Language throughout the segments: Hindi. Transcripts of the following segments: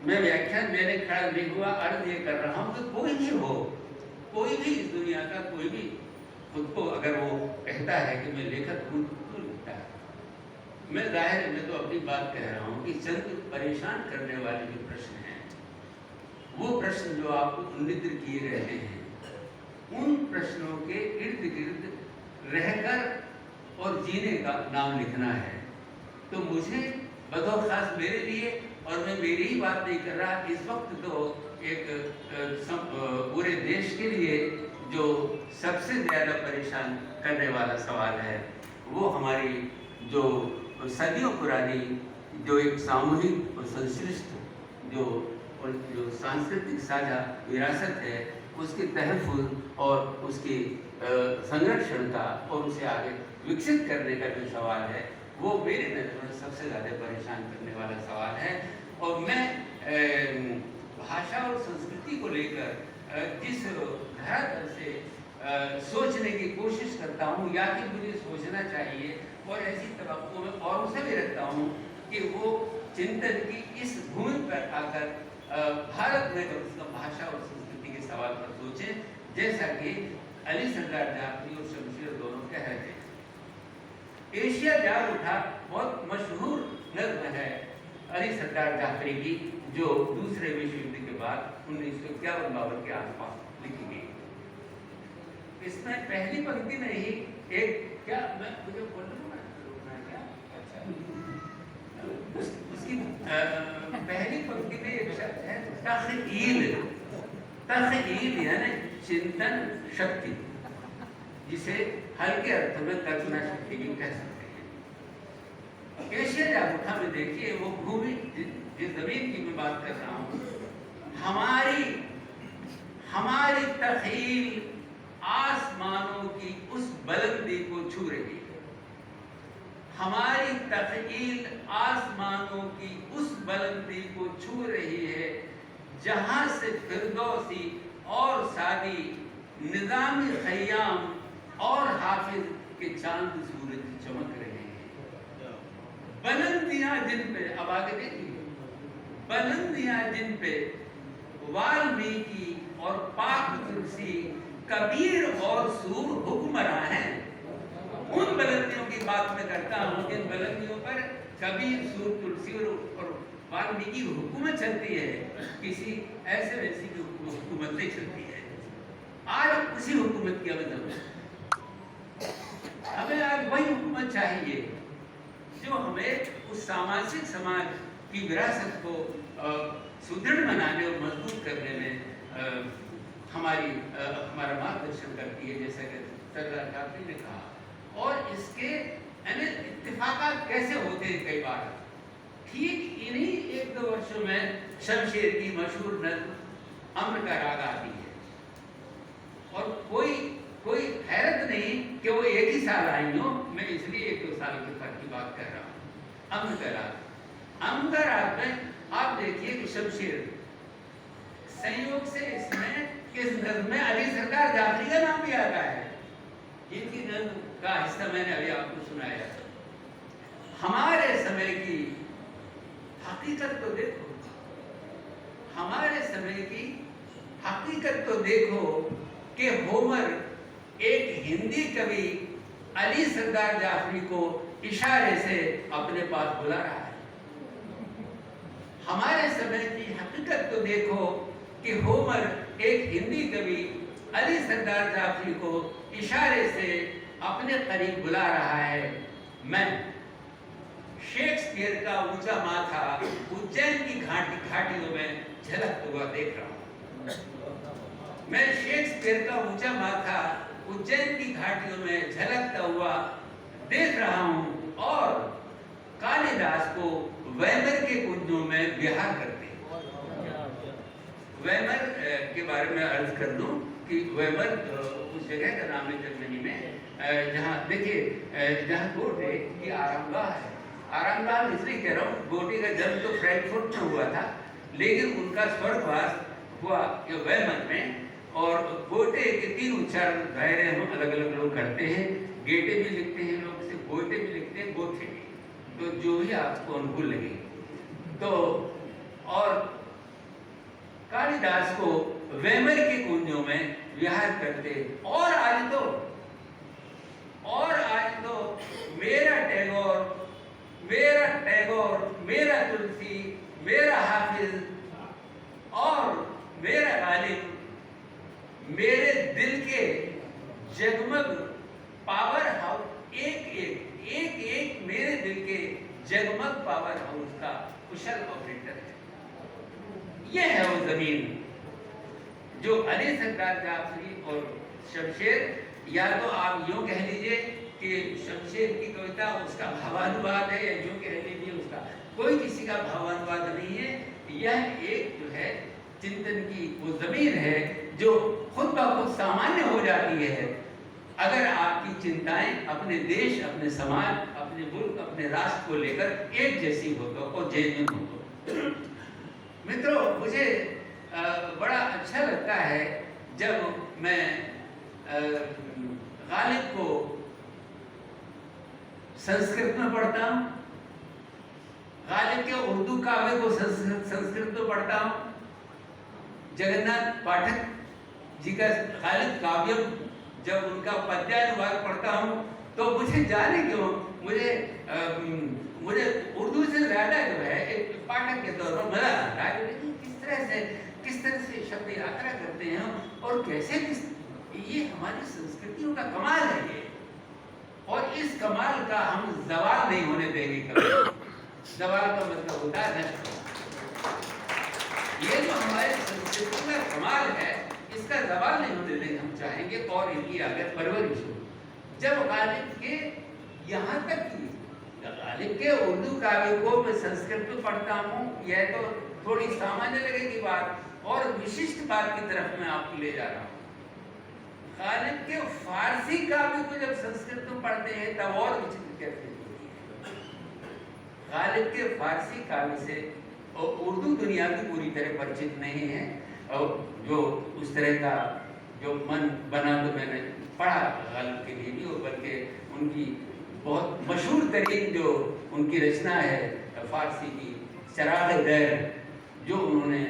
मैं व्याख्यान देने खड़ा नहीं हुआ, अर्ज ये कर रहा हूँ कि कोई भी हो, कोई भी इस दुनिया का कोई भी खुद को अगर वो कहता है कि मैं लेखक हूँ तो लिखता है। मैं जाहिर है मैं तो अपनी बात कह रहा हूँ कि चंद परेशान करने वाले जो प्रश्न हैं, वो प्रश्न जो आपको उन्नति किए रहते हैं, उन प्रश्नों के इर्द गिर्द रहकर और जीने का नाम लिखना है। तो मुझे बतौर खास मेरे लिए, और मैं मेरी ही बात नहीं कर रहा, इस वक्त तो एक पूरे देश के लिए जो सबसे ज़्यादा परेशान करने वाला सवाल है वो हमारी जो सदियों पुरानी जो एक सामूहिक और संश्लिष्ट जो सांस्कृतिक साझा विरासत है, उसके तहफ़्फ़ुज़ और उसके संरक्षण का और उसे आगे विकसित करने का जो सवाल है, वो मेरे नज़र में सबसे ज़्यादा परेशान करने वाला सवाल है। और मैं भाषा और संस्कृति को लेकर जिस धरातल से सोचने की कोशिश करता हूँ, या कि मुझे सोचना चाहिए, और ऐसी तवक्को में औरों से भी रखता हूँ कि वो चिंतन की इस भूमि पर आकर भारत में कम से कम भाषा और संस्कृति के सवाल पर सोचें, जैसा कि अली सरदार जाफरी और शमशेर दोनों कह रहे थे। एशिया जाग उठा बहुत मशहूर नज़्म है अली सरदार जाफरी की, जो दूसरे विश्व युद्ध के बाद 1951-52 के आसपास लिखी गई। इसमें पहली पंक्ति में ही एक क्या मैं मुझे बोलना क्या उसकी पहली पंक्ति में एक शब्द है तख़यील। तख़यील यानी चिंतन शक्ति, जिसे हल्के अर्थ में कल्पना शक्ति भी कह सकते हैं। एशिया जाग उठा में देखिए, वो भूमि जिस जमीन की मैं बात कर रहा हूँ, हमारी तख़यील आसमानों की उस बुलंदी को छू रही है। हमारी तख़यील आसमानों की उस बुलंदी को छू रही है, जहां से फिरदौसी और सादी निज़ामी खय्याम और हाफिज के चांद सूरज चमक रहे हैं। बुलंदियां जिन पे, अब आगे देखिए, बुलंदियां जिन पे वाल्मीकि और पाक तुलसी, कबीर और सूर हुक्मरां हैं। उन बुलंदियों की बात मैं करता हूँ जिन बुलंदियों पर कबीर, सूर, तुलसी और वाल्मीकि की हुकूमत चलती है। किसी ऐसे वैसी की हुकूमत नहीं चलती है। आज उसी हुकूमत की हमें जरूरत है। हमें आज वही हुकूमत चाहिए जो हमें उस सामाजिक समाज की विरासत को सुदृढ़ बनाने और मजबूत करने में हमारा मार्गदर्शन करती है, जैसा कि सरदार जाफरी ने कहा। और इसके इत्तेफाकात कैसे होते हैं कई बार, ठीक इन्हीं 1-2 वर्षों में शमशेर की मशहूर नज़्म अम्र का राग आती है। और कोई हैरत नहीं कि वो एक ही साल आई हो, मैं इसलिए 1-2 साल के फर्क की बात कर रहा हूँ। अम्र का राग में आप देखिए कि शमशेर संयोग से इसमें इस नज़्म में अली सरदार जाफरी का नाम भी आता है, जिनकी नज़्म का हिस्सा मैंने अभी आपको सुनाया। हमारे समय की हकीकत तो देखो, हमारे समय की हकीकत तो देखो कि होमर एक हिंदी कवि अली सरदार जाफरी को इशारे से अपने पास बुला रहा है। हमारे समय की हकीकत तो देखो कि होमर एक हिंदी कवि अली सरदार जाफरी को इशारे से अपने करीब बुला रहा है। मैं शेक्सपियर का ऊंचा माथा उज्जैन की घाटियों में झलकता हुआ देख रहा हूँ। मैं शेक्सपियर का ऊंचा माथा उज्जैन की घाटियों में झलकता हुआ देख रहा हूँ, और कालिदास को वैमर के कुंजों में विहार करते हैं। वैमर के बारे में अर्ज कर दूं कि वैमर उस जगह का नाम है जर्मनी में, जहाँ देखिए जहाँ गोटे की आरामगाह है। आरामगाह इसलिए कह रहा हूँ, गोटे का जन्म तो फ्रैंकफर्ट में हुआ था, लेकिन उनका स्वर्गवास हुआ वैमर में। और गोटे के 3 उच्चारण दायरे हम अलग अलग लोग करते हैं। गेटे भी लिखते हैं लोग, इसे गोटे भी लिखते हैं, गोथे भी, तो जो भी आपको अनुकूल लगे। तो और कालिदास को वेमर के कुंजों में विहार करते। और आज तो मेरा टैगोर, मेरा तुलसी, मेरा हाफिज और मेरा गालिब मेरे दिल के जगमग पावर हाउस, एक मेरे दिल के जगमग पावर हाउस का कुशल ऑपरेटर है। यह है वो जमीन जो अली सरदार जाफरी और शमशेर, या तो आप यूं कह लीजिए कि शमशेर की कविता उसका भावानुवाद है, या यूं कह लीजिए उसका कोई किसी का भावानुवाद नहीं है। यह एक जो है चिंतन की वो जमीन है जो खुद ब खुद सामान्य हो जाती है अगर आपकी चिंताएं अपने देश, अपने समाज, अपने मुल्क, अपने राष्ट्र को लेकर एक जैसी हो तो और जेन्युइन हो तो। मित्रों, मुझे बड़ा अच्छा लगता है जब मैं गालिब को संस्कृत में पढ़ता हूँ, गालिब के उर्दू काव्य को संस्कृत में पढ़ता हूँ, जगन्नाथ पाठक जी का गालिब काव्य जब उनका पद्यानुवाद पढ़ता हूँ तो मुझे जाने क्यों मुझे उर्दू से ज्यादा जो है एक पाठक के तौर पर मजा आता है। किस तरह से शब्द यात्रा करते हैं और कैसे ये हमारी संस्कृतियों का कमाल है ये, और इस कमाल का हम जवाल नहीं होने देंगे कभी। जवाल का मतलब होता है नष्ट। ये जो हमारे संस्कृति का कमाल है इसका जवाल नहीं होने देंगे हम चाहेंगे, और इनकी आगे परवरिश हो। जब गालिब के यहाँ तक की गालिब के उर्दू काव्य को मैं संस्कृत में पढ़ता हूँ, यह तो थोड़ी सामान्य लगेगी बात, और विशिष्ट बात की तरफ मैं आपको ले जा रहा हूँ। गालिब के फारसी काव्य को जब संस्कृत में पढ़ते हैं तब और विचित्र कैसे होती है। गालिब के फारसी काव्य से उर्दू दुनिया की पूरी तरह परिचित नहीं है, और जो उस तरह का जो मन बना तो मैंने पढ़ा गालिब के लिए भी, और बल्कि उनकी बहुत मशहूर तरीन जो उनकी रचना है फारसी की, चराग़ दर, जो उन्होंने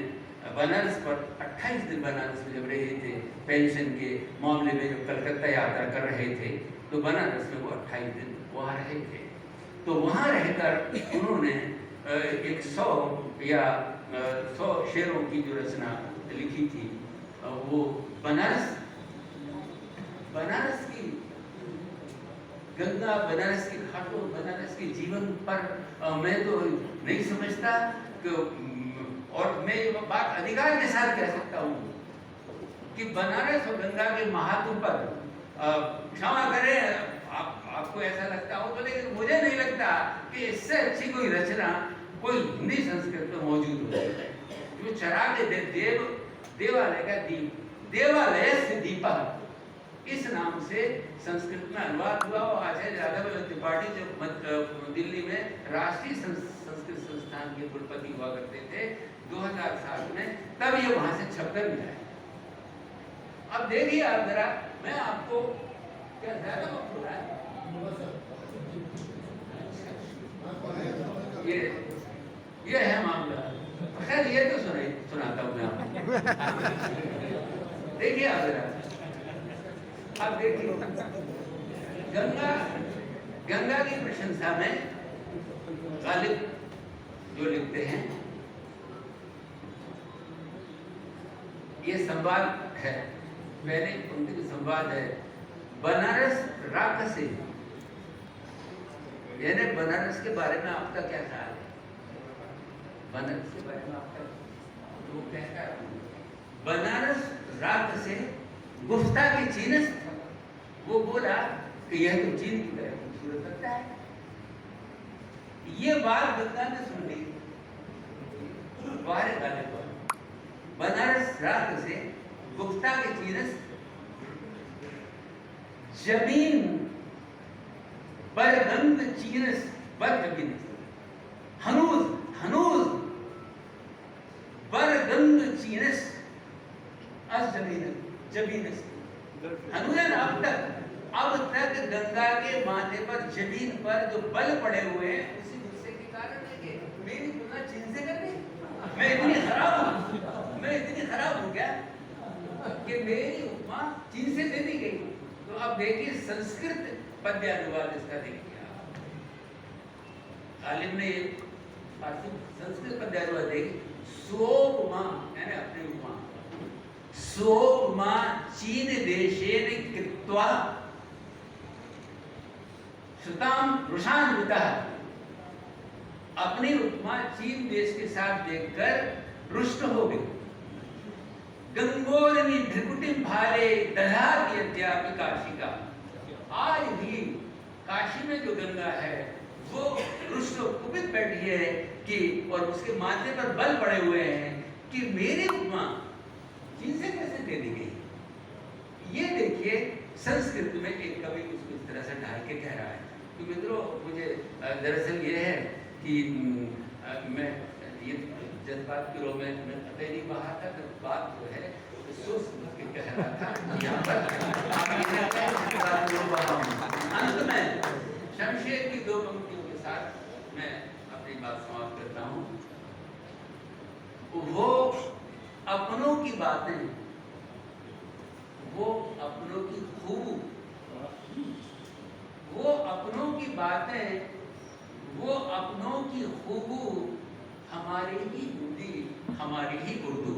बनारस पर 28 दिन बनारस में जब रहे थे पेंशन के मामले में, जब कलकत्ता यात्रा कर रहे थे तो बनारस में वो 28 दिन वहाँ रहे थे। तो वहाँ रहकर उन्होंने 100 शेरों की जो रचना लिखी थी, वो बनारस की गंगा, बनारस की घाटों, बनारस के जीवन पर मैं तो नहीं समझता कि, और मैं ये बात अधिकार के साथ कह सकता हूँ कि बनारस और गंगा के महात्म पर क्षमा करें आपको ऐसा लगता हो तो, लेकिन मुझे नहीं लगता कि इससे अच्छी कोई रचना कोई हिंदी संस्कृत में मौजूद हो। जो चराग़ देवालय का दीप, देवालय से दीपक, इस नाम से संस्कृत में अनुवाद हुआ। और आचार्य राघव त्रिपाठी जब दिल्ली में राष्ट्रीय संस्कृत संस्थान के कुलपति हुआ करते थे 2007 में, तब ये वहां से छपकर मिला है। अब देखिए आप जरा, मैं आपको क्या ज्यादा वक्त हो रहा है, ये है मामला। खैर ये तो सुनाता हूँ मैं आपको। देखिए आप जरा, अब देखिए गंगा की प्रशंसा में गालिब जो लिखते हैं, ये संवाद है, पहले पंक्ति में संवाद है। बनारस राक्षसी, यानी बनारस के बारे में आपका क्या ख्याल है? बनारस के बारे में आपका जो कहता है, बनारस रात से गुफ्ता की चीनस, वो बोला कि यह तो चीन की तरह खूबसूरत लगता है। ये बात गंगा ने सुन ली, बाहर गाने पर बनारस रात से गुफ्ता की चीनस, जमीन बरगंद चीनस बरगंद, हनूज बरगंद चीनस अस जमीनस हनूजन। अब तक गंगा के माथे पर जमीन पर जो बल पड़े हुए हैं उसी गुस्से के कारण है कि मेरी तुलना चीन से कर रही, मैं इतनी खराब तो अब देखिए संस्कृत पद्य अनुवाद इसका देखिए आप। आलिम ने संस्कृत पद्य अनुवाद देखिए, सोपमा यानी अपनी उपमा, सोपमा चीन देशेन कृत्वा श्रुताम रुषान्वितः, अपनी उपमा चीन देश के साथ देखकर रुष्ट हो गए। गंगोरनी भृकुटिम भाले दधाति अद्यापि काशिका, आज भी काशी में जो गंगा है वो रुष्ट कुपित बैठी है कि, और उसके माथे पर बल पड़े हुए हैं कि मेरी उपमा चीन से कैसे दे दी गई। ये देखिए संस्कृत में एक कवि उसको इस तरह से ढाल के कह रहा है। तो मित्रों मुझे दरअसल ये है कि मैं ये जज्बात की रो में पहली बाहर था, तो बात जो है सोच समझ के कह रहा था। यहाँ पर अंत में शमशेर की दो पंक्तियों के साथ मैं अपनी बात समाप्त करता हूँ। वो अपनों की बातें, वो अपनों की खूब, वो अपनों की बातें, वो अपनों की खूबू, हमारी ही हिंदी, हमारी ही उर्दू।